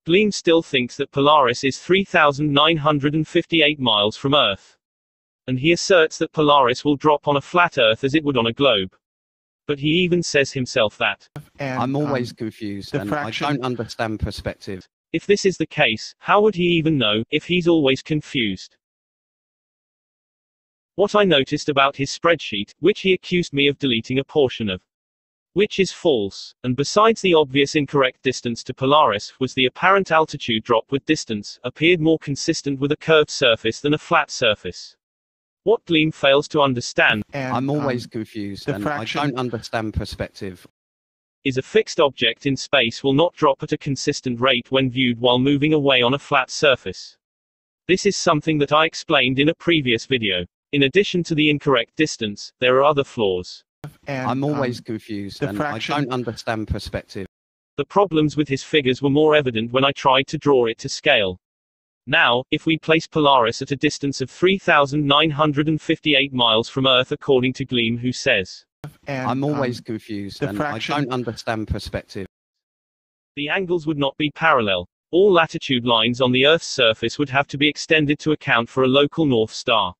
Gleem still thinks that Polaris is 3,958 miles from Earth. And he asserts that Polaris will drop on a flat Earth as it would on a globe. But he even says himself that I'm always confused and I don't understand perspective. If this is the case, how would he even know, if he's always confused? What I noticed about his spreadsheet, which he accused me of deleting a portion of, which is false, and besides the obvious incorrect distance to Polaris, was the apparent altitude drop with distance, appeared more consistent with a curved surface than a flat surface. What Gleem fails to understand, I'm always confused and I don't understand perspective, is a fixed object in space will not drop at a consistent rate when viewed while moving away on a flat surface. This is something that I explained in a previous video. In addition to the incorrect distance, there are other flaws. I'm always confused and I don't understand perspective. The problems with his figures were more evident when I tried to draw it to scale. Now, if we place Polaris at a distance of 3,958 miles from Earth according to Gleem, who says, I'm always confused and I don't understand perspective, the angles would not be parallel. All latitude lines on the Earth's surface would have to be extended to account for a local North Star.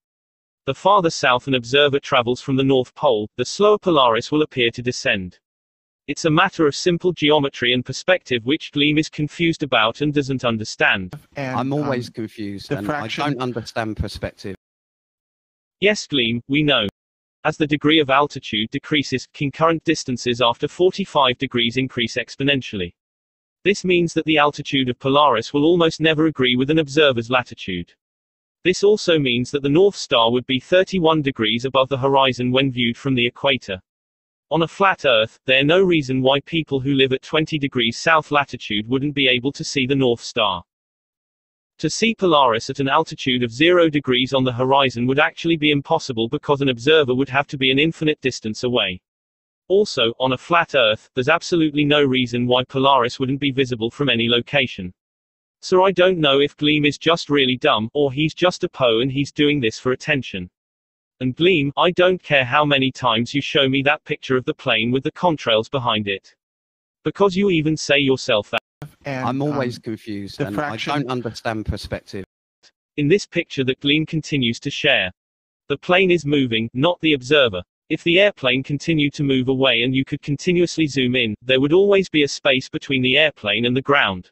The farther south an observer travels from the North Pole, the slower Polaris will appear to descend. It's a matter of simple geometry and perspective which Gleem is confused about and doesn't understand. I'm always confused and I don't understand perspective. Yes, Gleem, we know. As the degree of altitude decreases, concurrent distances after 45 degrees increase exponentially. This means that the altitude of Polaris will almost never agree with an observer's latitude. This also means that the North Star would be 31 degrees above the horizon when viewed from the equator. On a flat Earth, there's no reason why people who live at 20 degrees south latitude wouldn't be able to see the North Star. To see Polaris at an altitude of 0 degrees on the horizon would actually be impossible because an observer would have to be an infinite distance away. Also, on a flat Earth, there's absolutely no reason why Polaris wouldn't be visible from any location. So I don't know if Gleem is just really dumb, or he's just a po and he's doing this for attention. And Gleem, I don't care how many times you show me that picture of the plane with the contrails behind it. Because you even say yourself that. I'm always confused and I don't understand perspective. In this picture that Gleem continues to share, the plane is moving, not the observer. If the airplane continued to move away and you could continuously zoom in, there would always be a space between the airplane and the ground.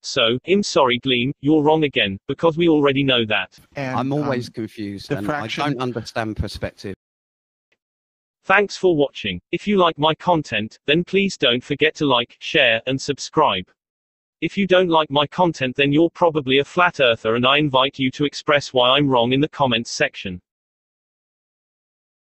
So, I'm sorry Gleem, you're wrong again, because we already know that. I'm always confused and I don't understand perspective. Thanks for watching. If you like my content, then please don't forget to like, share, and subscribe. If you don't like my content then you're probably a flat earther and I invite you to express why I'm wrong in the comments section.